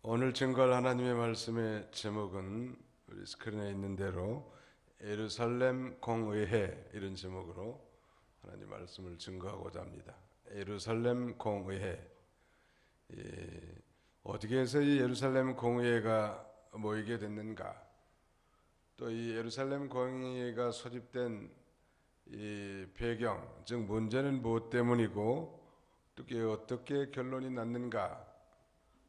오늘 증거할 하나님의 말씀의 제목은 우리 스크린에 있는 대로 예루살렘 공의회, 이런 제목으로 하나님 말씀을 증거하고자 합니다. 예루살렘 공의회. 어떻게 해서 이 예루살렘 공의회가 모이게 됐는가, 또 이 예루살렘 공의회가 소집된 이 배경, 즉 문제는 무엇 때문이고 또 어떻게 결론이 났는가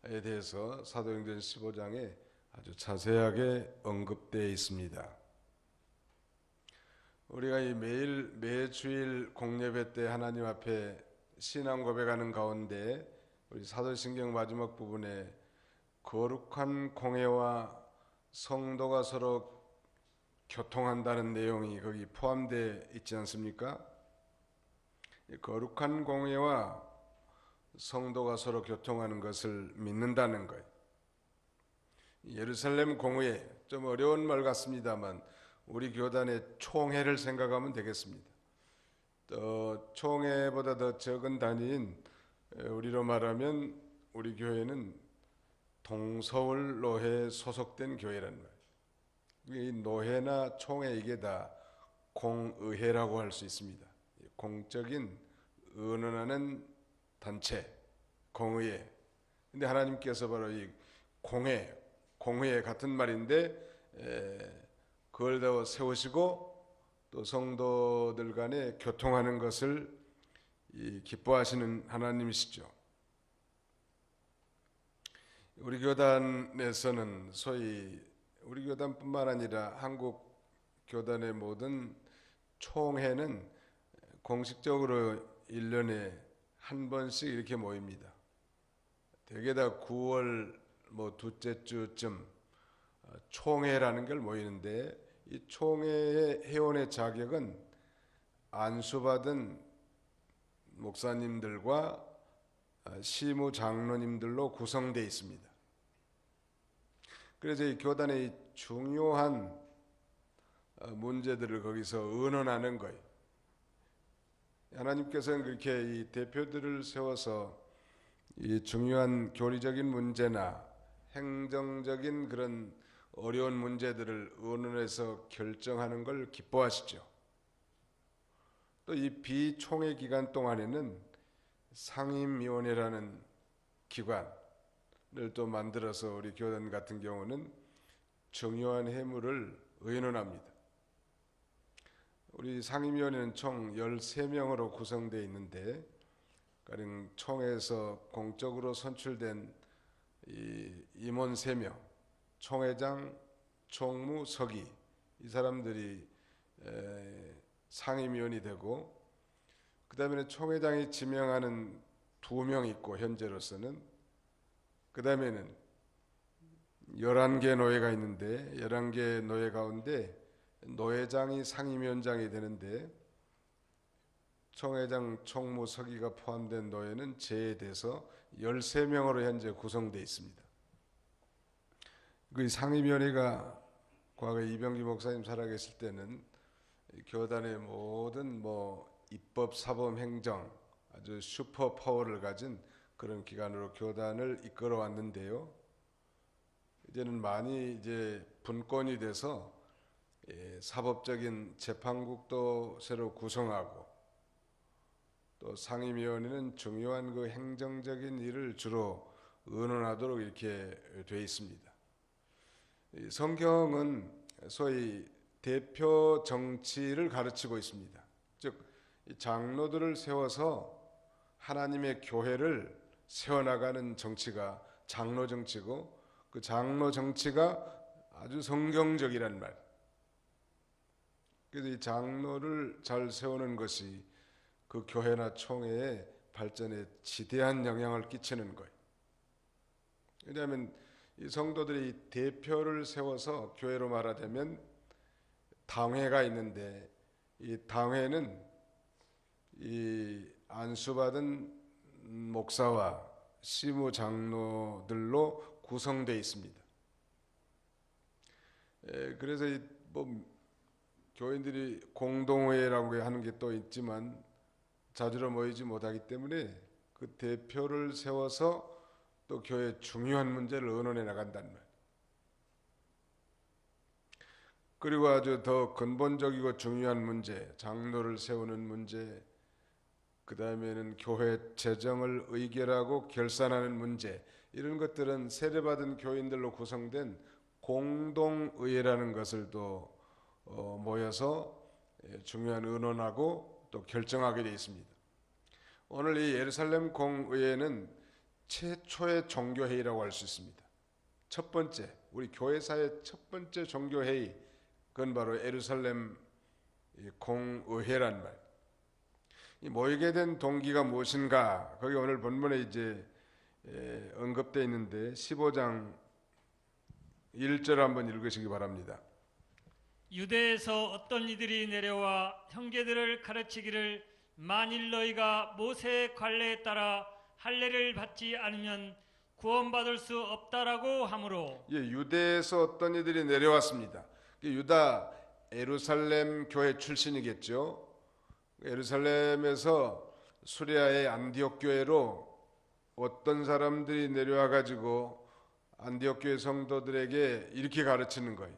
에 대해서 사도행전 15장에 아주 자세하게 언급되어 있습니다. 우리가 이 매주일 공예배 때 하나님 앞에 신앙 고백하는 가운데 우리 사도신경 마지막 부분에 거룩한 공예와 성도가 서로 교통한다는 내용이 거기 포함되어 있지 않습니까? 거룩한 공예와 성도가 서로 교통하는 것을 믿는다는 거예요. 예루살렘 공의회, 좀 어려운 말 같습니다만 우리 교단의 총회를 생각하면 되겠습니다. 또 총회보다 더 적은 단위인, 우리로 말하면 우리 교회는 동서울 노회에 소속된 교회란 말이에요. 이 노회나 총회, 이게 다 공의회라고 할 수 있습니다. 공적인 의논하는 단체, 공의회. 근데 하나님께서 바로 이 공회에 같은 말인데 그걸 더 세우시고 또 성도들 간에 교통하는 것을 기뻐하시는 하나님이시죠. 우리 교단에서는 소위 우리 교단뿐만 아니라 한국 교단의 모든 총회는 공식적으로 1년에 한 번씩 이렇게 모입니다. 대개 다 9월 둘째 주쯤 총회라는 걸 모이는데, 이 총회의 회원의 자격은 안수받은 목사님들과 시무 장로님들로 구성되어 있습니다. 그래서 이 교단의 중요한 문제들을 거기서 의논하는 거예요. 하나님께서는 그렇게 이 대표들을 세워서 이 중요한 교리적인 문제나 행정적인 그런 어려운 문제들을 의논해서 결정하는 걸 기뻐하시죠. 또 이 비총회 기간 동안에는 상임위원회라는 기관을 또 만들어서 우리 교단 같은 경우는 중요한 회무를 의논합니다. 우리 상임위원회는 총 13명으로 구성되어 있는데, 가령 총회에서 공적으로 선출된 임원 3명, 총회장, 총무, 서기, 이 사람들이 상임위원이 되고, 그 다음에 총회장이 지명하는 2명 있고, 현재로서는 그 다음에는 11개 노예가 있는데 11개 노예 가운데 노회장이 상임위원장이 되는데, 총회장, 총무, 서기가 포함된 노예는 제외돼서 13명으로 현재 구성되어 있습니다. 그 상임위원회가 과거 이병기 목사님 살아계실 때는 교단의 모든 입법, 사법, 행정 아주 슈퍼 파워를 가진 그런 기관으로 교단을 이끌어 왔는데요. 이제는 많이 이제 분권이 돼서 사법적인 재판국도 새로 구성하고, 또 상임위원회는 중요한 그 행정적인 일을 주로 의논하도록 이렇게 되어 있습니다. 성경은 소위 대표 정치를 가르치고 있습니다. 즉 장로들을 세워서 하나님의 교회를 세워나가는 정치가 장로 정치고, 그 장로 정치가 아주 성경적이란 말. 그래서 이 장로를 잘 세우는 것이 그 교회나 총회의 발전에 지대한 영향을 끼치는 거예요. 왜냐하면 이 성도들이 대표를 세워서, 교회로 말하자면 당회가 있는데, 이 당회는 이 안수받은 목사와 시무 장로들로 구성되어 있습니다. 그래서 교인들이 공동회라고 하는 게 또 있지만 자주로 모이지 못하기 때문에 그 대표를 세워서 또 교회 중요한 문제를 의논해 나간단 말. 그리고 아주 더 근본적이고 중요한 문제, 장로를 세우는 문제, 그 다음에는 교회 재정을 의결하고 결산하는 문제, 이런 것들은 세례받은 교인들로 구성된 공동의회라는 것을 또 모여서 중요한 의논하고 또 결정하게 되어 있습니다. 오늘 이 예루살렘 공의회는 최초의 종교회의라고 할 수 있습니다. 첫 번째, 우리 교회사의 첫 번째 종교회의, 그건 바로 예루살렘 공의회란 말. 이 모이게 된 동기가 무엇인가? 거기 오늘 본문에 이제 언급되어 있는데 15장 1절 한번 읽으시기 바랍니다. 유대에서 어떤 이들이 내려와 형제들을 가르치기를 만일 너희가 모세의 관례에 따라 할례를 받지 않으면 구원받을 수 없다라고 하므로. 유대에서 어떤 이들이 내려왔습니다. 유다 예루살렘 교회 출신이겠죠. 예루살렘에서 수리아의 안디옥 교회로 어떤 사람들이 내려와 가지고 안디옥 교회 성도들에게 이렇게 가르치는 거예요.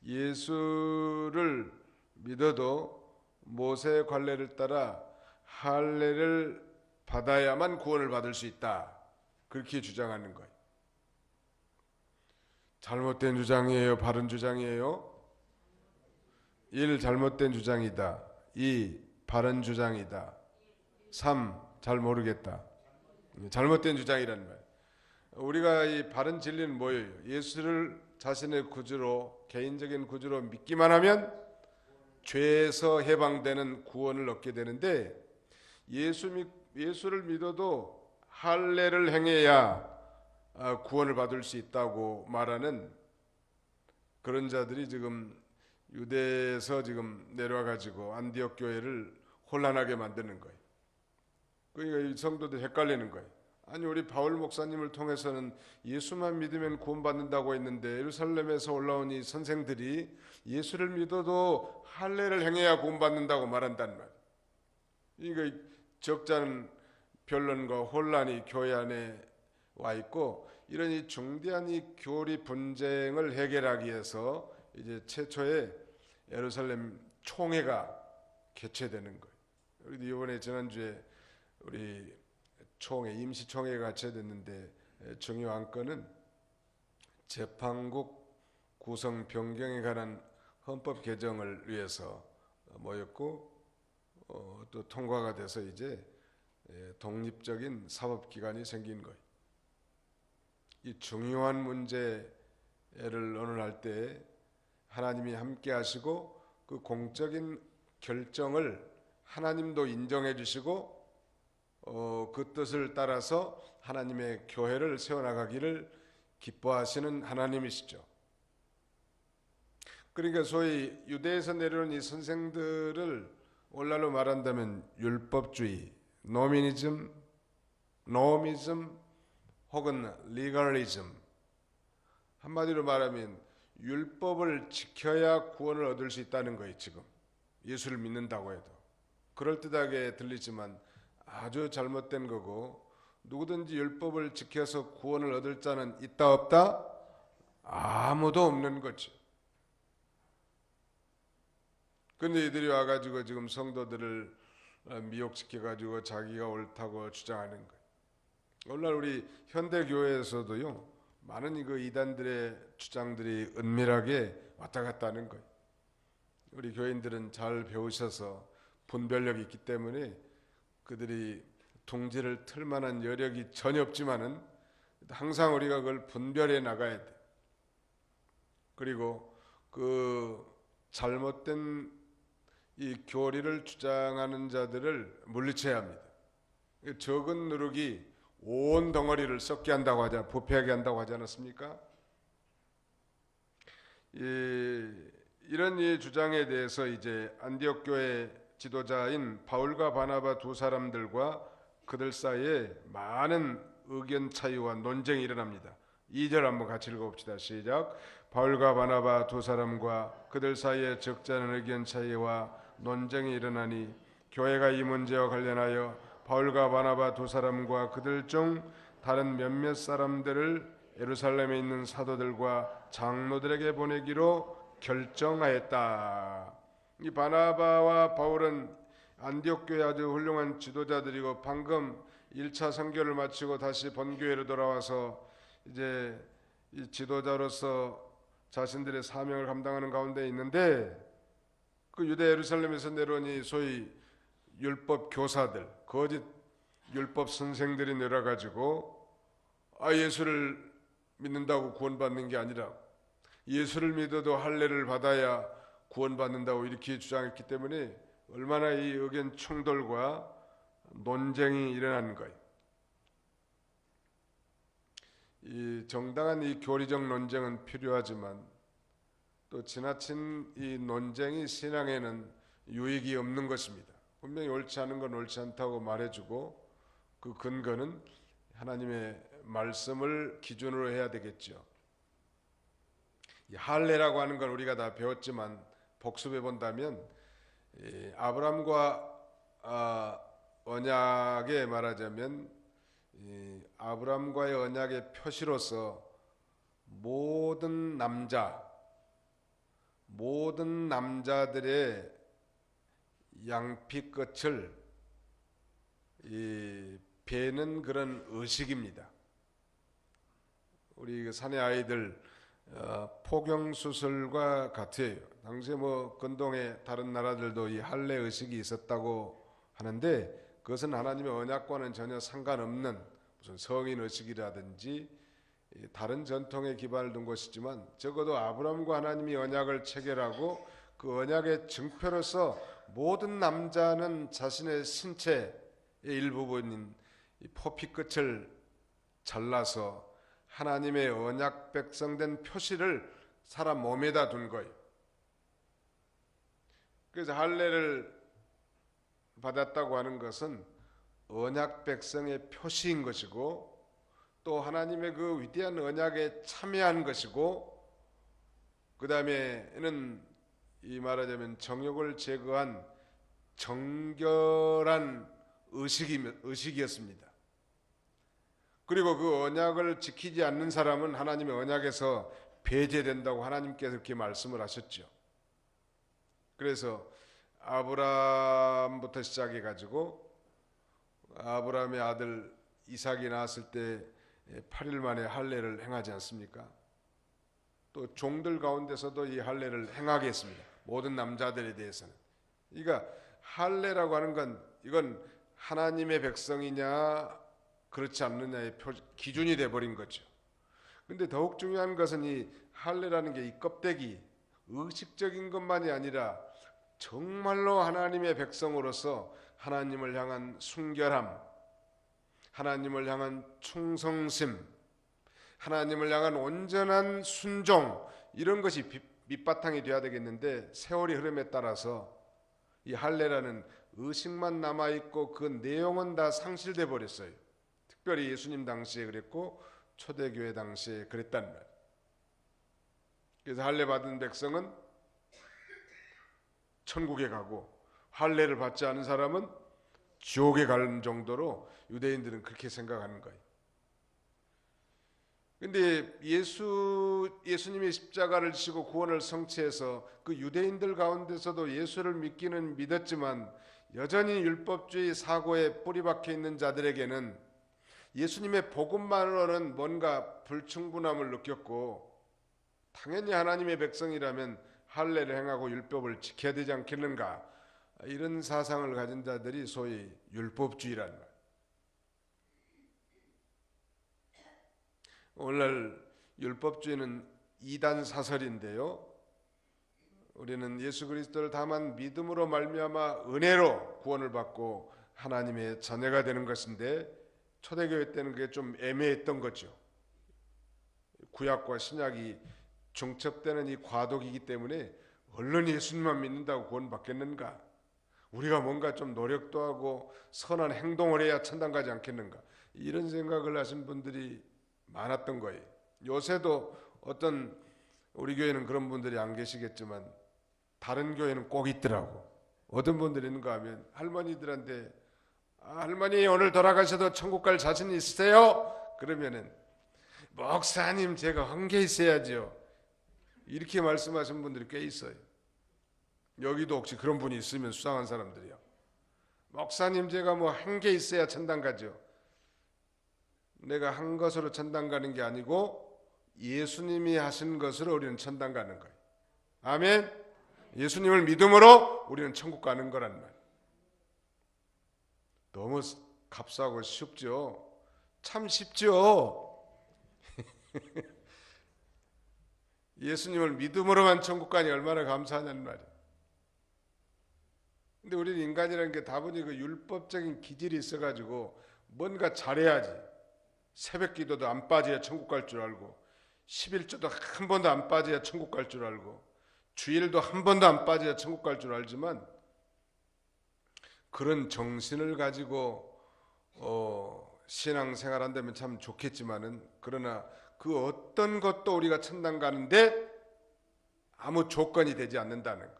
예수를 믿어도 모세의 관례를 따라 할례를 받아야만 구원을 받을 수 있다, 그렇게 주장하는 거예요. 잘못된 주장이에요? 바른 주장이에요? 1. 잘못된 주장이다. 2. 바른 주장이다. 3. 잘 모르겠다. 잘못된 주장이란 말. 우리가 이 바른 진리는 뭐예요? 예수를 자신의 구주로, 개인적인 구주로 믿기만 하면 죄에서 해방되는 구원을 얻게 되는데, 예수를 믿어도 할례를 행해야 구원을 받을 수 있다고 말하는 그런 자들이 지금 유대에서 지금 내려와 가지고 안디옥 교회를 혼란하게 만드는 거예요. 그러니까 이 성도들 헷갈리는 거예요. 아니, 우리 바울 목사님을 통해서는 예수만 믿으면 구원받는다고 했는데 예루살렘에서 올라온 이 선생들이 예수를 믿어도 할례를 행해야 구원받는다고 말한단 말이에요. 그러니까 적잖은 변론과 혼란이 교회 안에 와 있고, 이런 이 중대한 이 교리 분쟁을 해결하기 위해서 이제 최초의 예루살렘 총회가 개최되는 거예요. 우리도 이번에 지난주에 우리 총회, 임시총회가 개최됐는데 중요한 건은 재판국 구성 변경에 관한 헌법 개정을 위해서 모였고, 또 통과가 돼서 이제 독립적인 사법기관이 생긴 거예요. 이 중요한 문제를 논의할 때 하나님이 함께 하시고 그 공적인 결정을 하나님도 인정해 주시고 그 뜻을 따라서 하나님의 교회를 세워나가기를 기뻐하시는 하나님이시죠. 그러니까 소위 유대에서 내려온 이 선생들을 오늘날로 말한다면 율법주의, 노미니즘 혹은 리걸리즘, 한마디로 말하면 율법을 지켜야 구원을 얻을 수 있다는 거예요. 지금 예수를 믿는다고 해도 그럴듯하게 들리지만 아주 잘못된 거고, 누구든지 율법을 지켜서 구원을 얻을 자는 있다 없다? 아무도 없는 거죠. 근데 이들이 와가지고 지금 성도들을 미혹시켜가지고 자기가 옳다고 주장하는 거예요. 오늘날 우리 현대교회에서도요, 많은 그 이단들의 주장들이 은밀하게 왔다 갔다 하는 거예요. 우리 교인들은 잘 배우셔서 분별력이 있기 때문에 그들이 둥지를 틀 만한 여력이 전혀 없지만은 항상 우리가 그걸 분별해 나가야 돼. 그리고 그 잘못된 이 교리를 주장하는 자들을 물리쳐야 합니다. 적은 누룩이 온 덩어리를 썩게 한다고 하지, 부패하게 한다고 하지 않았습니까? 이런 이 주장에 대해서 이제 안디옥 교회 지도자인 바울과 바나바 두 사람들과 그들 사이에 많은 의견 차이와 논쟁이 일어납니다. 2절 한번 같이 읽어봅시다. 시작. 바울과 바나바 두 사람과 그들 사이에 적잖은 의견 차이와 논쟁이 일어나니 교회가 이 문제와 관련하여 바울과 바나바 두 사람과 그들 중 다른 몇몇 사람들을 예루살렘에 있는 사도들과 장로들에게 보내기로 결정하였다. 이 바나바와 바울은 안디옥 교회 아주 훌륭한 지도자들이고 방금 1차 선교를 마치고 다시 본교회로 돌아와서 이제 이 지도자로서 자신들의 사명을 감당하는 가운데 있는데, 그 유대 예루살렘에서 내려온 이 소위 율법 교사들, 거짓 율법 선생들이 내려가지고 예수를 믿는다고 구원받는 게 아니라 예수를 믿어도 할례를 받아야 구원받는다고 이렇게 주장했기 때문에 얼마나 이 의견 충돌과 논쟁이 일어난 거예요. 이 정당한 이 교리적 논쟁은 필요하지만 또 지나친 이 논쟁이 신앙에는 유익이 없는 것입니다. 분명히 옳지 않은 건 옳지 않다고 말해주고 그 근거는 하나님의 말씀을 기준으로 해야 되겠죠. 이 할례라고 하는 건 우리가 다 배웠지만 복습해 본다면 아브람과 언약에 말하자면 아브람과의 언약의 표시로서 모든 남자들의 양피 끝을 베는 그런 의식입니다. 우리 사내 아이들 포경 수술과 같아요. 당시에 근동의 다른 나라들도 이 할례 의식이 있었다고 하는데 그것은 하나님의 언약과는 전혀 상관없는 무슨 성인 의식이라든지 다른 전통에 기반을 둔 것이지만 적어도 아브라함과 하나님이 언약을 체결하고 그 언약의 증표로서 모든 남자는 자신의 신체의 일부분인 이 포피 끝을 잘라서 하나님의 언약 백성된 표시를 사람 몸에다 둔 거예요. 그래서 할례를 받았다고 하는 것은 언약 백성의 표시인 것이고 또 하나님의 그 위대한 언약에 참여한 것이고 그 다음에는 이 말하자면 정욕을 제거한 정결한 의식이었습니다. 그리고 그 언약을 지키지 않는 사람은 하나님의 언약에서 배제된다고 하나님께서 그렇게 말씀을 하셨죠. 그래서 아브라함부터 시작해 가지고 아브라함의 아들 이삭이 낳았을 때 8일 만에 할례를 행하지 않습니까? 또 종들 가운데서도 이 할례를 행하게 했습니다. 모든 남자들에 대해서는. 그러니까 할례라고 하는 건 이건 하나님의 백성이냐 그렇지 않느냐의 기준이 돼버린 거죠. 근데 더욱 중요한 것은 이 할례라는 게 이 껍데기 의식적인 것만이 아니라 정말로 하나님의 백성으로서 하나님을 향한 순결함, 하나님을 향한 충성심, 하나님을 향한 온전한 순종, 이런 것이 밑바탕이 되어야 되겠는데 세월이 흐름에 따라서 이 할례라는 의식만 남아있고 그 내용은 다 상실돼 버렸어요. 특별히 예수님 당시에 그랬고 초대교회 당시에 그랬단 말이에요. 그래서 할례 받은 백성은 천국에 가고 할례를 받지 않은 사람은 지옥에 가는 정도로 유대인들은 그렇게 생각하는 거예요. 근데 예수님이 십자가를 지시고 구원을 성취해서 그 유대인들 가운데서도 예수를 믿기는 믿었지만 여전히 율법주의 사고에 뿌리박혀 있는 자들에게는 예수님의 복음만으로는 뭔가 불충분함을 느꼈고 당연히 하나님의 백성이라면 할례를 행하고 율법을 지켜야 되지 않겠는가, 이런 사상을 가진 자들이 소위 율법주의라는 말. 오늘날 율법주의는 이단 사설인데요, 우리는 예수 그리스도를 다만 믿음으로 말미암아 은혜로 구원을 받고 하나님의 자녀가 되는 것인데 초대교회 때는 그게 좀 애매했던 거죠. 구약과 신약이 중첩되는 이 과도기이기 때문에 얼른 예수님만 믿는다고 구원받겠는가, 우리가 뭔가 좀 노력도 하고 선한 행동을 해야 천당 가지 않겠는가, 이런 생각을 하신 분들이 많았던 거예요. 요새도 어떤 우리 교회는 그런 분들이 안 계시겠지만 다른 교회는 꼭 있더라고. 어떤 분들이 있는가 하면 할머니들한테 할머니 오늘 돌아가셔도 천국 갈 자신 있으세요? 그러면은 목사님 제가 한계 있어야죠. 이렇게 말씀하신 분들이 꽤 있어요. 여기도 혹시 그런 분이 있으면 수상한 사람들이요. 목사님 제가 뭐 한 게 있어야 천당 가죠. 내가 한 것으로 천당 가는 게 아니고 예수님이 하신 것으로 우리는 천당 가는 거예요. 아멘. 예수님을 믿음으로 우리는 천국 가는 거란 말이에요. 너무 값싸고 쉽죠. 참 쉽죠. 예수님을 믿음으로만 천국 가니 얼마나 감사하냐는 말이에요. 근데 우리는 인간이라는 게 다분히 그 율법적인 기질이 있어가지고 뭔가 잘해야지. 새벽 기도도 안 빠져야 천국 갈 줄 알고, 11조도 한 번도 안 빠져야 천국 갈 줄 알고, 주일도 한 번도 안 빠져야 천국 갈 줄 알지만, 그런 정신을 가지고 신앙생활 한다면 참 좋겠지만은, 그러나 그 어떤 것도 우리가 천당 가는데 아무 조건이 되지 않는다는 것.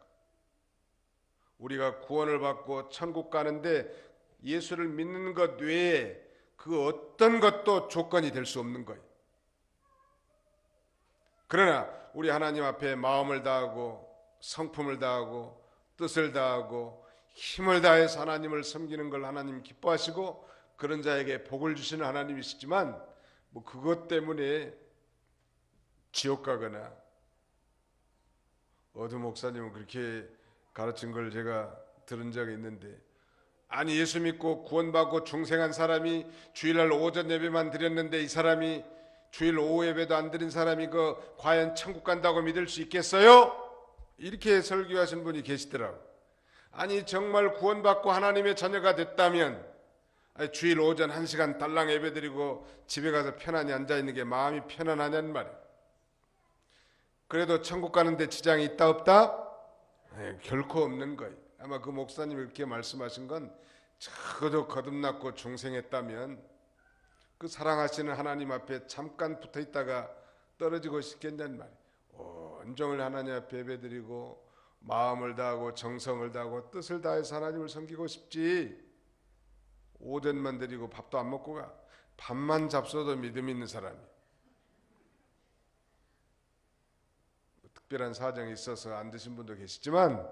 우리가 구원을 받고 천국 가는데 예수를 믿는 것 외에 그 어떤 것도 조건이 될 수 없는 거예요. 그러나 우리 하나님 앞에 마음을 다하고 성품을 다하고 뜻을 다하고 힘을 다해서 하나님을 섬기는 걸 하나님 기뻐하시고 그런 자에게 복을 주시는 하나님이시지만 뭐 그것 때문에 지옥 가거나 어두 목사님은 그렇게 가르친 걸 제가 들은 적이 있는데, 아니 예수 믿고 구원받고 중생한 사람이 주일날 오전 예배만 드렸는데 이 사람이 주일 오후 예배도 안 드린 사람이 그 과연 천국 간다고 믿을 수 있겠어요? 이렇게 설교하신 분이 계시더라고요. 아니 정말 구원받고 하나님의 자녀가 됐다면 주일 오전 1시간 달랑 예배 드리고 집에 가서 편안히 앉아있는 게 마음이 편안하냐는 말이에요. 그래도 천국 가는데 지장이 있다 없다? 결코 없는 거예요. 아마 그 목사님이 그렇게 말씀하신 건 적어도 거듭났고 중생했다면 그 사랑하시는 하나님 앞에 잠깐 붙어있다가 떨어지고 싶겠냐는 말이에요. 온종일 하나님 앞에 예배드리고 마음을 다하고 정성을 다하고 뜻을 다해서 하나님을 섬기고 싶지, 오전만 드리고 밥도 안 먹고 가. 밥만 잡숴도 믿음 있는 사람이. 특별한 사정이 있어서 안 드신 분도 계시지만,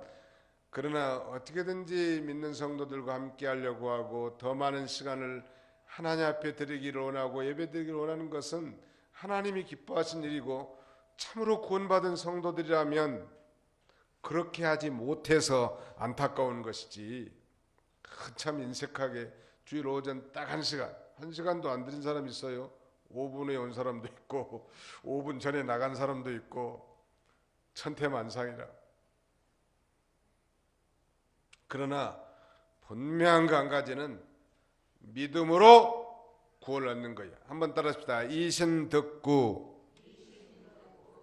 그러나 어떻게든지 믿는 성도들과 함께 하려고 하고 더 많은 시간을 하나님 앞에 드리기를 원하고 예배드리기를 원하는 것은 하나님이 기뻐하신 일이고, 참으로 구원받은 성도들이라면 그렇게 하지 못해서 안타까운 것이지, 참 인색하게 주일 오전 딱 1시간도 안 드린 사람이 있어요. 5분에 온 사람도 있고 5분 전에 나간 사람도 있고 천태만상이라. 그러나 분명한 거 한 가지는 믿음으로 구원을 얻는 거예요. 한번 따라합시다. 이신득구,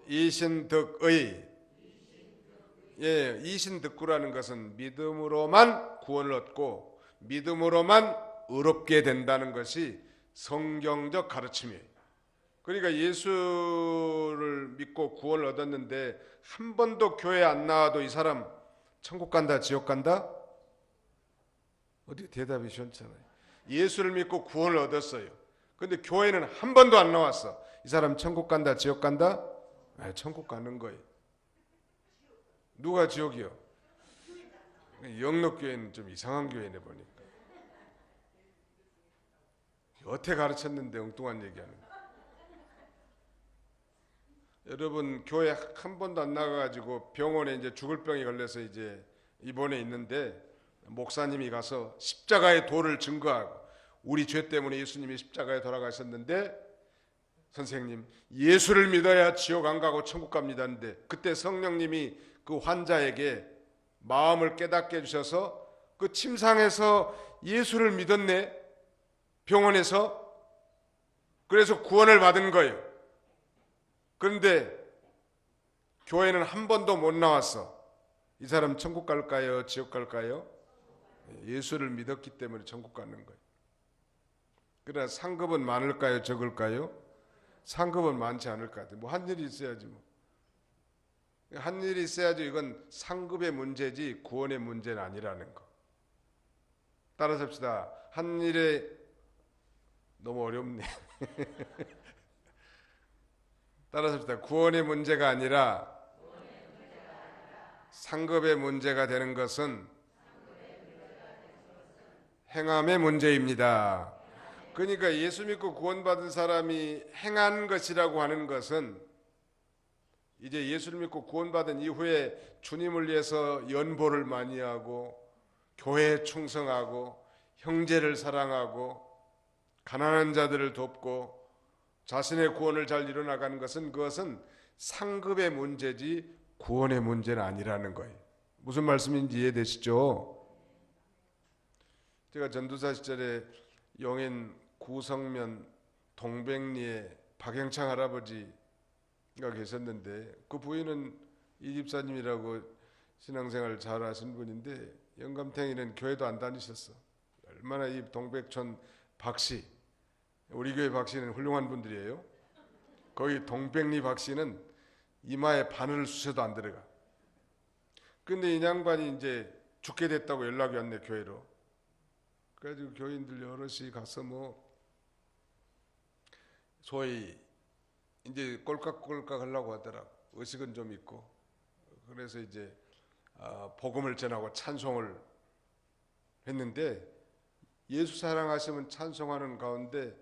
이신득의. 예, 이신득구라는 것은 믿음으로만 구원을 얻고 믿음으로만 의롭게 된다는 것이 성경적 가르침이에요. 그러니까 예수를 믿고 구원을 얻었는데 한 번도 교회 안 나와도 이 사람 천국 간다 지옥 간다? 어디 대답이 시원찮아요. 예수를 믿고 구원을 얻었어요. 근데 교회는 한 번도 안 나왔어. 이 사람 천국 간다 지옥 간다? 천국 가는 거예요. 누가 지옥이요? 영록교회는 좀 이상한 교회네 보니까. 여태 가르쳤는데 엉뚱한 얘기하는 거예요. 여러분 교회 한 번도 안 나가가지고 병원에 이제 죽을 병이 걸려서 이제 입원해 있는데 목사님이 가서 십자가의 도를 증거하고 우리 죄 때문에 예수님이 십자가에 돌아가셨는데 선생님 예수를 믿어야 지옥 안 가고 천국 갑니다 하는데 그때 성령님이 그 환자에게 마음을 깨닫게 해주셔서 그 침상에서 예수를 믿었네, 병원에서. 그래서 구원을 받은 거예요. 그런데 교회는 한 번도 못 나왔어. 이 사람 천국 갈까요? 지옥 갈까요? 예수를 믿었기 때문에 천국 가는 거예요. 그러나 상급은 많을까요? 적을까요? 상급은 많지 않을 것 같아요. 뭐 한 일이 있어야지 뭐. 한 일이 있어야지. 이건 상급의 문제지 구원의 문제는 아니라는 거. 따라서 합시다. 한 일에 너무 어렵네. 따라서 합시다. 구원의 문제가 아니라 상급의 문제가 되는 것은 행함의 문제입니다. 그러니까 예수 믿고 구원받은 사람이 행한 것이라고 하는 것은 이제 예수를 믿고 구원받은 이후에 주님을 위해서 연보를 많이 하고 교회에 충성하고 형제를 사랑하고 가난한 자들을 돕고 자신의 구원을 잘 이뤄나가는 것은 그것은 상급의 문제지 구원의 문제는 아니라는 거예요. 무슨 말씀인지 이해되시죠? 제가 전도사 시절에 용인 구성면 동백리에 박영창 할아버지가 계셨는데 그 부인은 이 집사님이라고 신앙생활 잘 하신 분인데 영감탱이는 교회도 안 다니셨어. 얼마나 이 동백촌 박씨, 우리 교회 박씨는 훌륭한 분들이에요. 거기 동백리 박씨는 이마에 바늘 쑤셔도 안 들어가. 근데 이 양반이 이제 죽게 됐다고 연락이 왔네, 교회로. 그래가지고 교인들 여럿이 가서 뭐 소위 이제 꼴깍꼴깍 하려고 하더라. 의식은 좀 있고. 그래서 이제 복음을 전하고 찬송을 했는데 예수 사랑하시면 찬송하는 가운데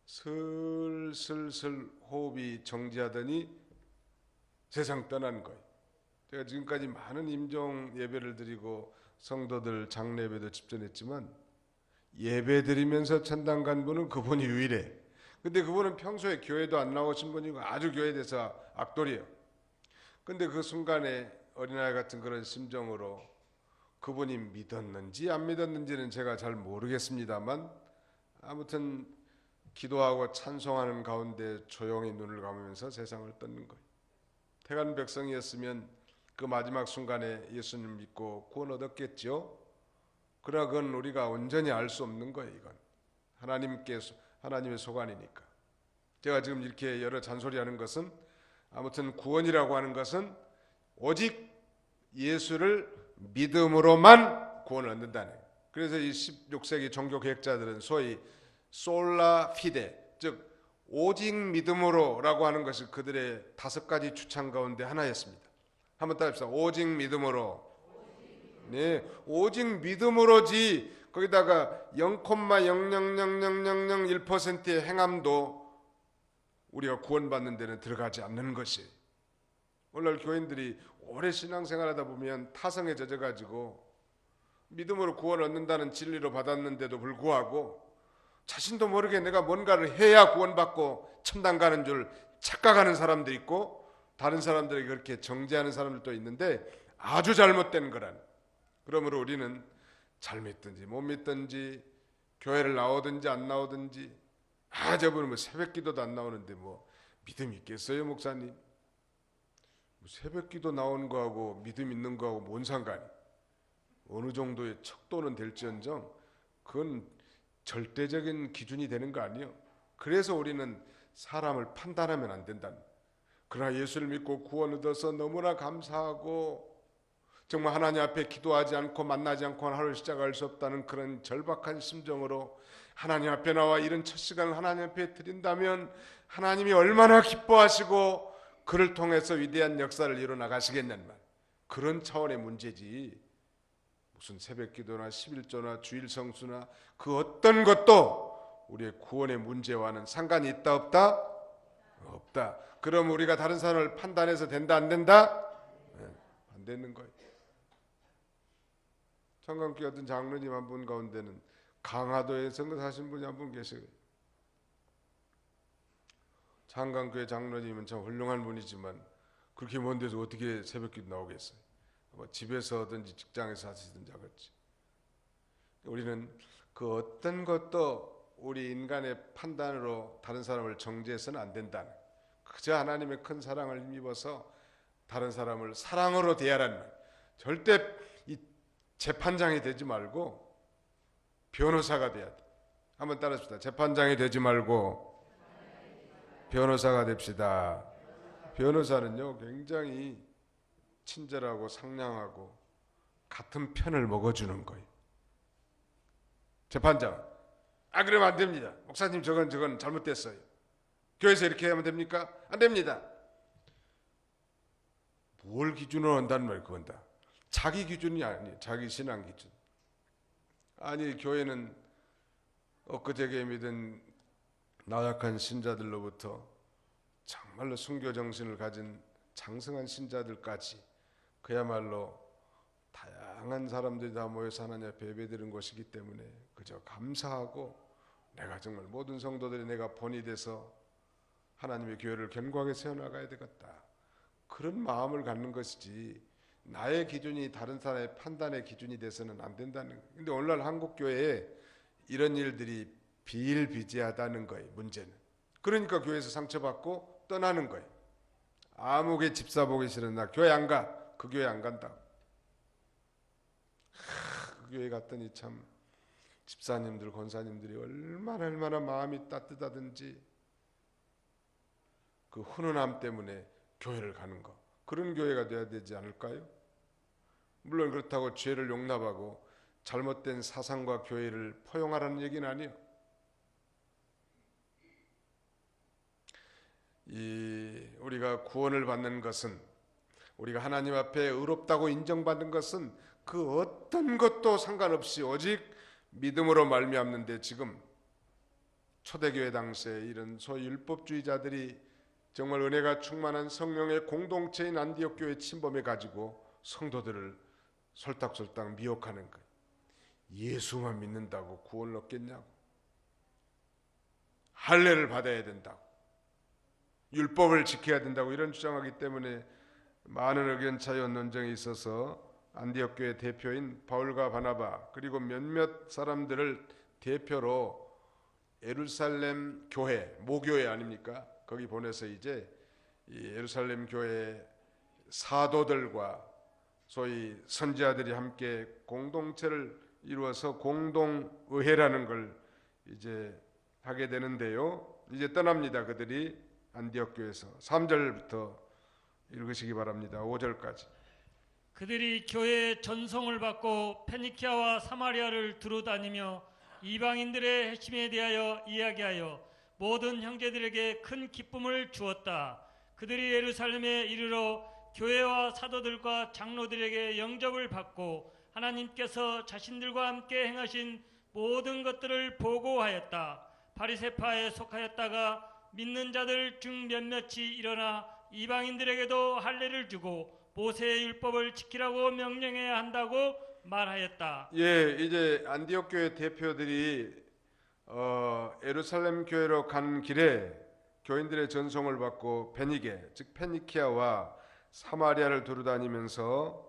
슬슬슬 호흡이 정지하더니 세상 떠난 거예요. 제가 지금까지 많은 임종 예배를 드리고 성도들 장례 예배도 집전했지만 예배 드리면서 천당 간 분은 그분이 유일해. 근데 그분은 평소에 교회도 안 나오신 분이고 아주 교회에 대해서 악돌이에요. 근데 그 순간에 어린아이 같은 그런 심정으로 그분이 믿었는지 안 믿었는지는 제가 잘 모르겠습니다만 아무튼 기도하고 찬송하는 가운데 조용히 눈을 감으면서 세상을 떠는 거예요. 택한 백성이었으면 그 마지막 순간에 예수님 믿고 구원 얻었겠죠. 그러나 그건 우리가 온전히 알 수 없는 거예요. 이건 하나님의 소관이니까. 제가 지금 이렇게 여러 잔소리하는 것은 아무튼 구원이라고 하는 것은 오직 예수를 믿음으로만 구원을 얻는다는 거예요. 그래서 이 16세기 종교개혁자들은 소위 솔라 피데, 즉 오직 믿음으로라고 하는 것이 그들의 5가지 주창 가운데 하나였습니다. 한번 따라합시다. 오직 믿음으로. 네, 오직 믿음으로지 거기다가 0,0000001%의 행함도 우리가 구원받는 데는 들어가지 않는 것이. 오늘날 교인들이 오래 신앙생활하다 보면 타성에 젖어가지고 믿음으로 구원 얻는다는 진리로 받았는데도 불구하고 자신도 모르게 내가 뭔가를 해야 구원받고 천당 가는 줄 착각하는 사람도 있고 다른 사람들에게 그렇게 정죄하는 사람들도 있는데 아주 잘못된 거란. 그러므로 우리는 잘 믿든지 못 믿든지 교회를 나오든지 안 나오든지 저분은 뭐 새벽기도도 안 나오는데 뭐 믿음 있겠어요 목사님? 뭐 새벽기도 나오는 거하고 믿음 있는 거하고 뭔 상관이? 어느 정도의 척도는 될지언정 그건 절대적인 기준이 되는 거 아니에요. 그래서 우리는 사람을 판단하면 안 된다. 그러나 예수를 믿고 구원 얻어서 너무나 감사하고 정말 하나님 앞에 기도하지 않고 만나지 않고 하루를 시작할 수 없다는 그런 절박한 심정으로 하나님 앞에 나와 이런 첫 시간을 하나님 앞에 드린다면 하나님이 얼마나 기뻐하시고 그를 통해서 위대한 역사를 이뤄 나가시겠냐는 말. 그런 차원의 문제지 무슨 새벽기도나 11조나 주일 성수나 그 어떤 것도 우리의 구원의 문제와는 상관이 있다 없다? 없다. 그럼 우리가 다른 사람을 판단해서 된다 안 된다? 안 되는 거예요. 창간교회 어떤 장로님 한 분 가운데는 강화도에 선교사신 분이 한 분 계세요. 창간교회 장로님은 참 훌륭한 분이지만 그렇게 먼 데서 어떻게 새벽기도 나오겠어요? 집에서든지 직장에서 하시든지 하겠지. 우리는 그 어떤 것도 우리 인간의 판단으로 다른 사람을 정죄해서는 안 된다는, 그저 하나님의 큰 사랑을 힘입어서 다른 사람을 사랑으로 대하라는 말. 절대 이 재판장이 되지 말고 변호사가 돼야 돼. 한번 따라합시다. 재판장이 되지 말고 변호사가 됩시다. 변호사는요 굉장히 친절하고 상냥하고 같은 편을 먹어주는 거예요. 재판장 아, 그러면 안 됩니다. 목사님, 저건 잘못됐어요. 교회에서 이렇게 하면 됩니까? 안 됩니다. 뭘 기준으로 한다는 말이에요, 그건 다. 자기 기준이 아니에요. 자기 신앙 기준. 아니, 교회는 엊그저께 믿은 나약한 신자들로부터 정말로 순교 정신을 가진 장성한 신자들까지 그야말로 다양한 사람들이 다 모여서 하나님 앞에 예배드리는 곳이기 때문에 그저 감사하고, 내가 정말 모든 성도들이 내가 본이 돼서 하나님의 교회를 견고하게 세워나가야 되겠다, 그런 마음을 갖는 것이지 나의 기준이 다른 사람의 판단의 기준이 돼서는 안 된다는 거예요. 근데 오늘날 한국 교회에 이런 일들이 비일비재하다는 거예요, 문제는. 그러니까 교회에서 상처받고 떠나는 거예요. 아무개 집사 보기 싫은 나 교회 안 가. 그 교회 안 간다고. 그 교회 갔더니 참 집사님들, 권사님들이 얼마나 마음이 따뜻하든지 그 훈훈함 때문에 교회를 가는 거, 그런 교회가 돼야 되지 않을까요? 물론 그렇다고 죄를 용납하고 잘못된 사상과 교회를 포용하라는 얘기는 아니에요. 우리가 구원을 받는 것은, 우리가 하나님 앞에 의롭다고 인정받는 것은 그 어떤 것도 상관없이 오직 믿음으로 말미암는데, 지금 초대교회 당시에 이런 소위 율법주의자들이 정말 은혜가 충만한 성령의 공동체인 안디옥 교회 침범해 가지고 성도들을 솔딱솔딱 미혹하는 거예요. 예수만 믿는다고 구원을 얻겠냐고, 할례를 받아야 된다고, 율법을 지켜야 된다고 이런 주장하기 때문에 많은 의견 차이와 논쟁이 있어서 안디옥 교회 대표인 바울과 바나바 그리고 몇몇 사람들을 대표로 예루살렘 교회, 모교회 아닙니까? 거기 보내서 이제 이 예루살렘 교회 사도들과 소위 선지자들이 함께 공동체를 이루어서 공동의회라는 걸 이제 하게 되는데요. 이제 떠납니다. 그들이 안디옥 교회에서. 3절부터 읽으시기 바랍니다. 5절까지. 그들이 교회의 전송을 받고 페니키아와 사마리아를 두루 다니며 이방인들의 핵심에 대하여 이야기하여 모든 형제들에게 큰 기쁨을 주었다. 그들이 예루살렘에 이르러 교회와 사도들과 장로들에게 영접을 받고 하나님께서 자신들과 함께 행하신 모든 것들을 보고하였다. 바리새파에 속하였다가 믿는 자들 중 몇몇이 일어나 이방인들에게도 할례를 주고 모세의 율법을 지키라고 명령해야 한다고 말하였다. 예, 이제 안디옥 교회 대표들이 예루살렘 교회로 간 길에 교인들의 전송을 받고 베니게, 즉 페니키아와 사마리아를 두루다니면서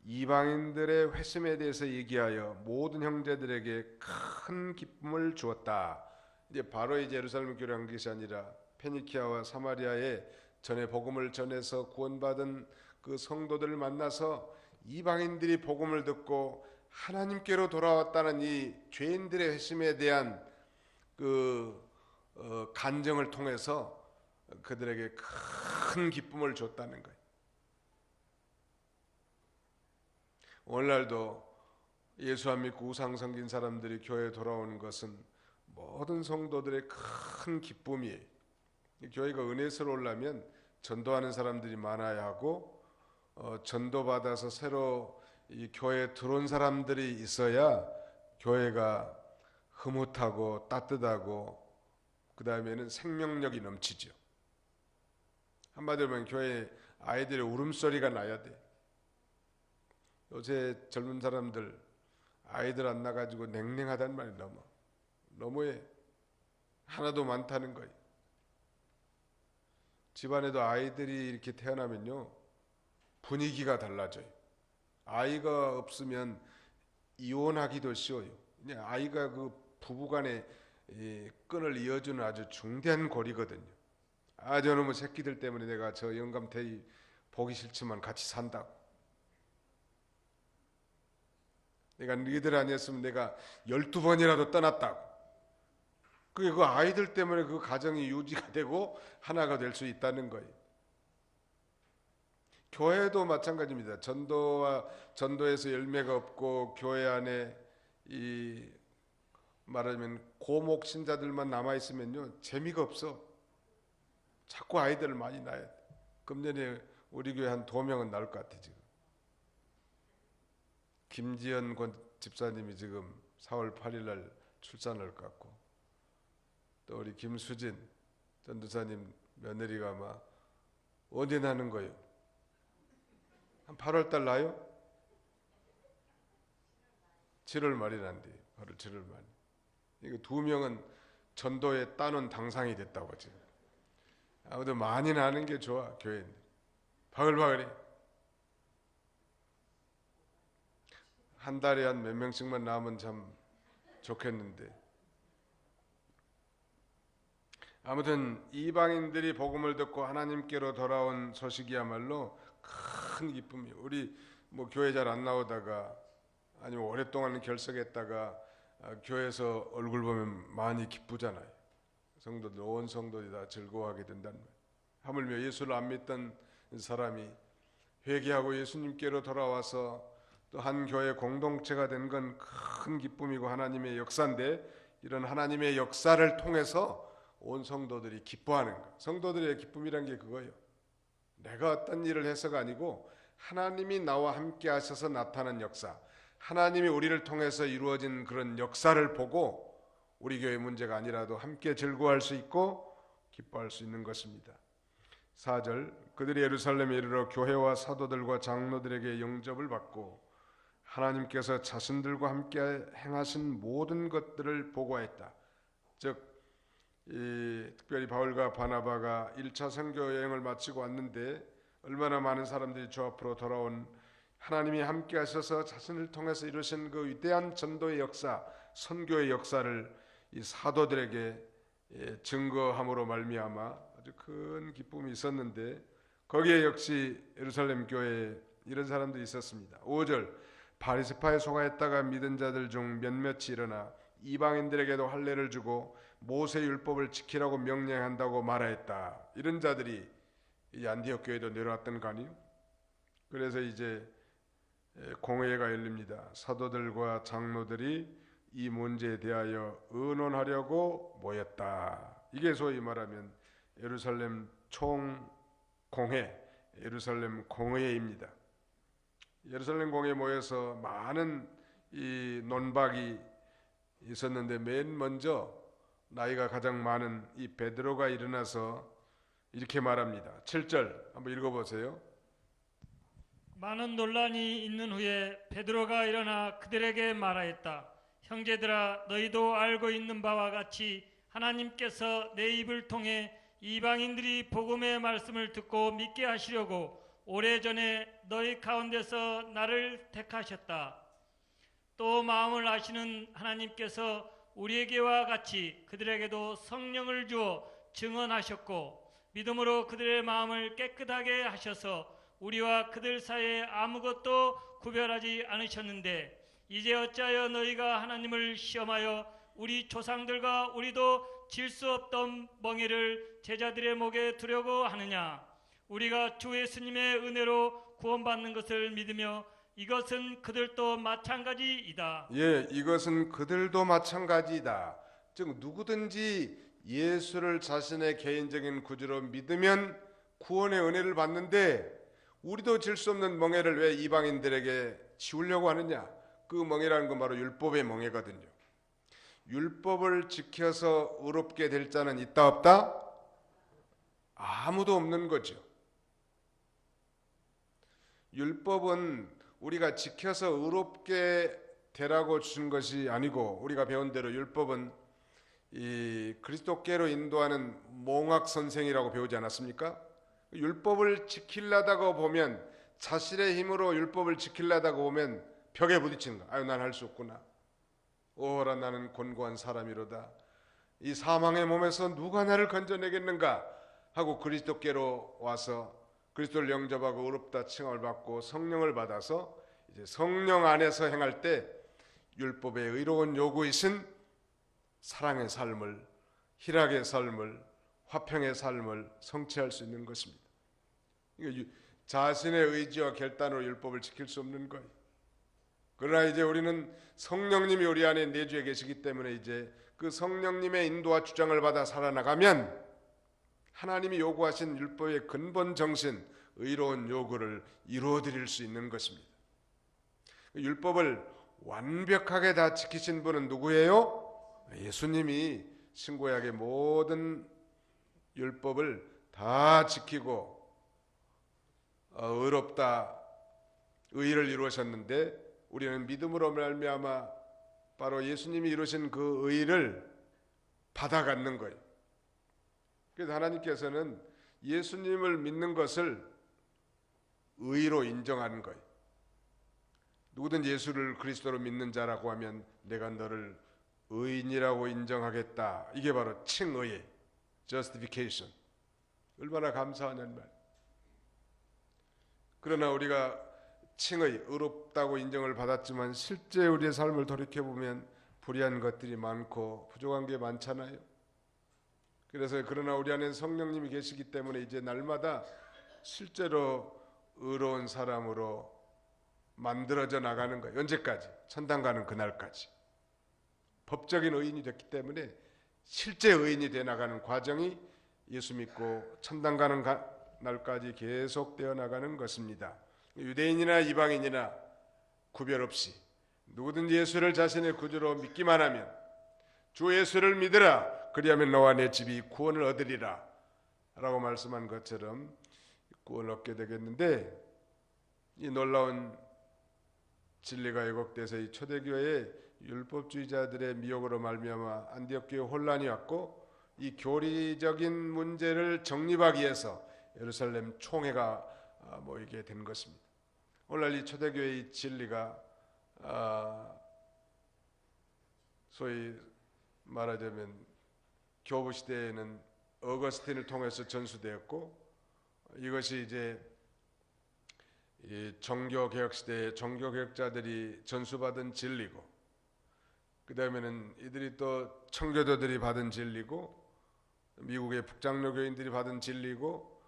이방인들의 회심에 대해서 얘기하여 모든 형제들에게 큰 기쁨을 주었다. 이제 바로 이제 예루살렘 교회로 간 것이 아니라 페니키아와 사마리아에 전에 복음을 전해서 구원받은 그 성도들을 만나서 이방인들이 복음을 듣고 하나님께로 돌아왔다는 이 죄인들의 회심에 대한 그 간증을 통해서 그들에게 큰 기쁨을 줬다는 거예요. 오늘날도 예수 안 믿고 우상 섬긴 사람들이 교회에 돌아오는 것은 모든 성도들의 큰 기쁨이에요. 교회가 은혜스러우려면 전도하는 사람들이 많아야 하고 전도받아서 새로 이 교회에 들어온 사람들이 있어야 교회가 흐뭇하고 따뜻하고 그 다음에는 생명력이 넘치죠. 한마디로 하면 교회에 아이들의 울음소리가 나야 돼. 요새 젊은 사람들 아이들 안 나가지고 냉랭하단 말이 너무해. 하나도 많다는 거예요. 집안에도 아이들이 이렇게 태어나면요 분위기가 달라져요. 아이가 없으면 이혼하기도 쉬워요. 아이가 그 부부간의 끈을 이어주는 아주 중대한 고리거든요. 저놈의 새끼들 때문에 내가 저 영감태희 보기 싫지만 같이 산다고. 내가 너희들 아니었으면 내가 12번이라도 떠났다고. 그게 그 아이들 때문에 그 가정이 유지가 되고 하나가 될 수 있다는 거예요. 교회도 마찬가지입니다. 전도에서 열매가 없고 교회 안에 이 말하자면 고목 신자들만 남아 있으면요 재미가 없어. 자꾸 아이들을 많이 낳아야 돼. 금년에 우리 교회 한 2명은 낳을 것 같아. 지금 김지연 집사님이 지금 4월 8일 날 출산할 것 같고, 또 우리 김수진 전도사님 며느리가 아마 언제 나는 거예요? 한 8월 달 나요? 7월 말이 난대. 8월 7월 말. 이거 2명은 전도에 따놓은 당상이 됐다고 지금. 아무튼 많이 나는 게 좋아. 교회는 바글바글해. 한 달에 한 몇 명씩만 나오면 참 좋겠는데. 아무튼 이방인들이 복음을 듣고 하나님께로 돌아온 소식이야말로 큰 기쁨이에요. 우리 뭐 교회 잘 안 나오다가 아니면 오랫동안 결석했다가 교회에서 얼굴 보면 많이 기쁘잖아요. 성도들, 온 성도들이 다 즐거워하게 된다는 거예요. 하물며 예수를 안 믿던 사람이 회개하고 예수님께로 돌아와서 또 한 교회 공동체가 된 건 큰 기쁨이고 하나님의 역사인데, 이런 하나님의 역사를 통해서 온 성도들이 기뻐하는 것. 성도들의 기쁨이란 게 그거예요. 내가 어떤 일을 해서가 아니고 하나님이 나와 함께 하셔서 나타난 역사, 하나님이 우리를 통해서 이루어진 그런 역사를 보고 우리 교회 문제가 아니라도 함께 즐거워할 수 있고 기뻐할 수 있는 것입니다. 4절, 그들이 예루살렘에 이르러 교회와 사도들과 장로들에게 영접을 받고 하나님께서 자신들과 함께 행하신 모든 것들을 보고했다. 즉 특별히 바울과 바나바가 1차 선교 여행을 마치고 왔는데 얼마나 많은 사람들이 주 앞으로 돌아온 하나님이 함께 하셔서 자신을 통해서 이루신 그 위대한 전도의 역사, 선교의 역사를 이 사도들에게 증거함으로 말미암아 아주 큰 기쁨이 있었는데, 거기에 역시 예루살렘 교회에 이런 사람들이 있었습니다. 5절, 바리새파에 속하였다가 믿은 자들 중 몇몇이 일어나 이방인들에게도 할례를 주고 모세 율법을 지키라고 명령한다고 말하였다. 이런 자들이 이 안디옥 교회도 내려왔던 거 아니에요? 그래서 이제 공회가 열립니다. 사도들과 장로들이 이 문제에 대하여 의논하려고 모였다. 이게 소위 말하면 예루살렘 총공회, 예루살렘 공회입니다. 예루살렘 공회에 모여서 많은 이 논박이 있었는데, 맨 먼저 나이가 가장 많은 이 베드로가 일어나서 이렇게 말합니다. 7절 한번 읽어보세요. 많은 논란이 있는 후에 베드로가 일어나 그들에게 말하였다. 형제들아, 너희도 알고 있는 바와 같이 하나님께서 내 입을 통해 이방인들이 복음의 말씀을 듣고 믿게 하시려고 오래전에 너희 가운데서 나를 택하셨다. 또 마음을 아시는 하나님께서 우리에게와 같이 그들에게도 성령을 주어 증언하셨고 믿음으로 그들의 마음을 깨끗하게 하셔서 우리와 그들 사이에 아무것도 구별하지 않으셨는데, 이제 어찌하여 너희가 하나님을 시험하여 우리 조상들과 우리도 질 수 없던 멍에를 제자들의 목에 두려고 하느냐. 우리가 주 예수님의 은혜로 구원받는 것을 믿으며 이것은 그들도 마찬가지이다. 예, 이것은 그들도 마찬가지이다. 즉 누구든지 예수를 자신의 개인적인 구주로 믿으면 구원의 은혜를 받는데, 우리도 질 수 없는 멍에를 왜 이방인들에게 지우려고 하느냐. 그 멍에라는 건 바로 율법의 멍에거든요. 율법을 지켜서 의롭게 될 자는 있다 없다? 아무도 없는 거죠. 율법은 우리가 지켜서 의롭게 되라고 주신 것이 아니고, 우리가 배운 대로 율법은 이 그리스도께로 인도하는 몽학 선생이라고 배우지 않았습니까? 율법을 지키려다가 보면, 자신의 힘으로 율법을 지키려다가 보면 벽에 부딪히는 거야. 아유, 난 할 수 없구나. 오호라, 나는 곤고한 사람이로다. 이 사망의 몸에서 누가 나를 건져내겠는가 하고 그리스도께로 와서 그리스도를 영접하고 의롭다 칭함을 받고 성령을 받아서 이제 성령 안에서 행할 때 율법의 의로운 요구이신 사랑의 삶을, 희락의 삶을, 화평의 삶을 성취할 수 있는 것입니다. 자신의 의지와 결단으로 율법을 지킬 수 없는 거예요. 그러나 이제 우리는 성령님이 우리 안에 내주에 계시기 때문에 이제 그 성령님의 인도와 주장을 받아 살아나가면 하나님이 요구하신 율법의 근본 정신, 의로운 요구를 이루어 드릴 수 있는 것입니다. 율법을 완벽하게 다 지키신 분은 누구예요? 예수님이 신구약의 모든 율법을 다 지키고 의롭다, 의를 이루셨는데 우리는 믿음으로 말미암아 바로 예수님이 이루신 그 의를 받아갖는 거예요. 그래서 하나님께서는 예수님을 믿는 것을 의로 인정하는 거예요. 누구든 예수를 그리스도로 믿는 자라고 하면 내가 너를 의인이라고 인정하겠다. 이게 바로 칭의예요. justification. 얼마나 감사하냐는 말. 그러나 우리가 칭의, 의롭다고 인정을 받았지만 실제 우리의 삶을 돌이켜보면 불의한 것들이 많고 부족한 게 많잖아요. 그래서 그러나 우리 안에 성령님이 계시기 때문에 이제 날마다 실제로 의로운 사람으로 만들어져 나가는 거예요. 언제까지? 천당 가는 그날까지. 법적인 의인이 됐기 때문에 실제 의인이 돼 나가는 과정이 예수 믿고 천당 가는 날까지 계속되어 나가는 것입니다. 유대인이나 이방인이나 구별 없이 누구든지 예수를 자신의 구주로 믿기만 하면 주 예수를 믿으라 그리하면 너와 내 집이 구원을 얻으리라 라고 말씀한 것처럼 구원을 얻게 되겠는데, 이 놀라운 진리가 왜곡돼서 이 초대교회의 율법주의자들의 미혹으로 말미암아 안디옥 교회에 혼란이 왔고 이 교리적인 문제를 정립하기 위해서 예루살렘 총회가 모이게 된 것입니다. 오늘날 이 초대교회의 진리가 소위 말하자면 교부 시대에는 어거스틴을 통해서 전수되었고, 이것이 이제 이 종교개혁 시대에 종교개혁자들이 전수받은 진리고, 그 다음에는 이들이 또 청교도들이 받은 진리고, 미국의 북장로교인들이 받은 진리고,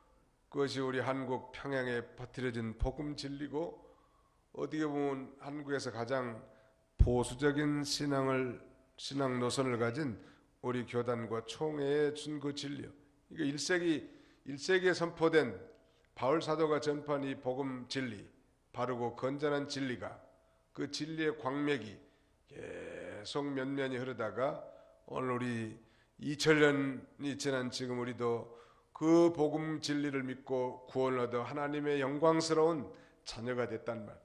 그것이 우리 한국 평양에 퍼뜨려진 복음 진리고, 어떻게 보면 한국에서 가장 보수적인 신앙 노선을 가진 우리 교단과 총회에 준 그 진리요. 이거 1세기에 선포된 바울 사도가 전파한 이 복음 진리, 바르고 건전한 진리가, 그 진리의 광맥이 계속 면면이 흐르다가 오늘 우리 2000년이 지난 지금 우리도 그 복음 진리를 믿고 구원을 얻어 하나님의 영광스러운 자녀가 됐단 말.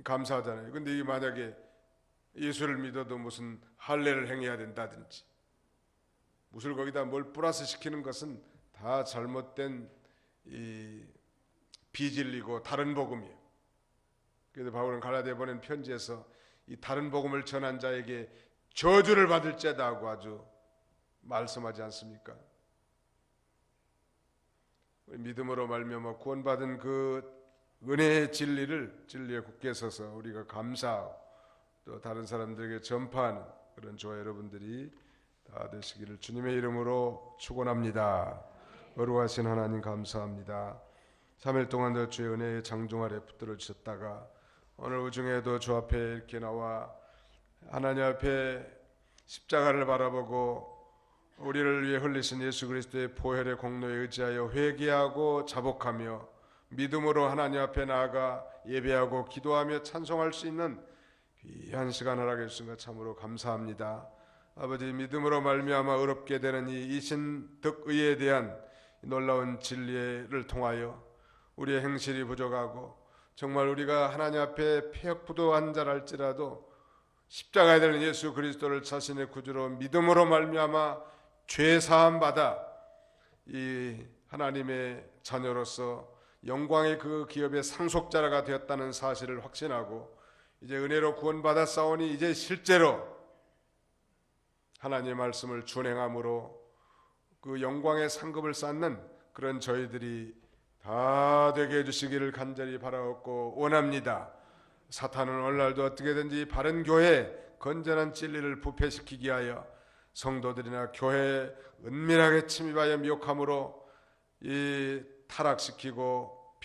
감사하잖아요. 근데 이게 만약에 예수를 믿어도 무슨 할례를 행해야 된다든지 무술 거기다 뭘 플러스 시키는 것은 다 잘못된 이 비진리고 다른 복음이에요. 그래서 바울은 갈라디아에 보낸 편지에서 이 다른 복음을 전한 자에게 저주를 받을지어다 하고 아주 말씀하지 않습니까? 믿음으로 말미암아 구원받은 그 은혜의 진리에 굳게 서서 우리가 감사하고 또 다른 사람들에게 전파하는 그런 저와 여러분들이 다 되시기를 주님의 이름으로 축원합니다. 거룩하신 하나님 감사합니다. 3일 동안 주의 은혜의 장중 아래 붙들어 주셨다가 오늘 오중에도 주 앞에 이렇게 나와 하나님 앞에 십자가를 바라보고 우리를 위해 흘리신 예수 그리스도의 보혈의 공로에 의지하여 회개하고 자복하며 믿음으로 하나님 앞에 나아가 예배하고 기도하며 찬송할 수 있는 귀한 시간 허락해 주신 것 참으로 감사합니다. 아버지, 믿음으로 말미암아 의롭게 되는 이 이신득의에 대한 놀라운 진리를 통하여 우리의 행실이 부족하고 정말 우리가 하나님 앞에 폐역부도한 자랄지라도 십자가에 달린 예수 그리스도를 자신의 구주로 믿음으로 말미암아 죄 사함 받아 이 하나님의 자녀로서 영광의 그 기업의 상속자가 되었다는 사실을 확신하고 이제 은혜로 구원받아 싸우니 이제 실제로 하나님의 말씀을 준행함으로 그 영광의 상급을 쌓는 그런 저희들이 다 되게 해주시기를 간절히 바라옵고 원합니다. 사탄은 오늘날도 어떻게든지 바른 교회 건전한 진리를 부패시키기 위하여 성도들이나 교회에 은밀하게 침입하여 미혹함으로 이 타락시키고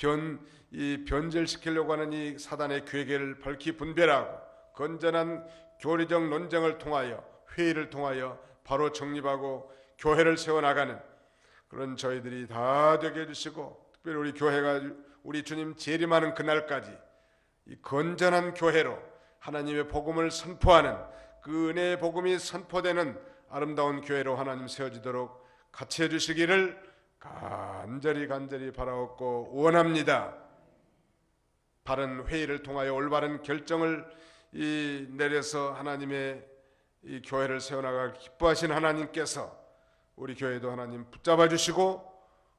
변절시키려고 하는 이 사단의 괴계를 밝히 분별하고 건전한 교리적 논쟁을 통하여 회의를 통하여 바로 정립하고 교회를 세워나가는 그런 저희들이 다 되게 해주시고, 특별히 우리 교회가 우리 주님 재림하는 그날까지 이 건전한 교회로 하나님의 복음을 선포하는 그 은혜의 복음이 선포되는 아름다운 교회로 하나님 세워지도록 같이 해주시기를 간절히 바라옵고 원합니다. 바른 회의를 통하여 올바른 결정을 내려서 하나님의 이 교회를 세워나가기 기뻐하신 하나님께서 우리 교회도 하나님 붙잡아 주시고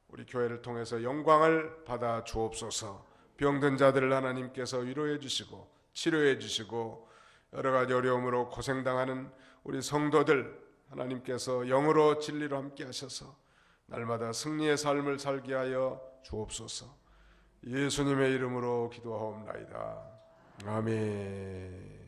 우리 교회를 통해서 영광을 받아 주옵소서. 병든 자들을 하나님께서 위로해 주시고 치료해 주시고, 여러 가지 어려움으로 고생당하는 우리 성도들 하나님께서 영으로 진리로 함께 하셔서 날마다 승리의 삶을 살게 하여 주옵소서. 예수님의 이름으로 기도하옵나이다. 아멘.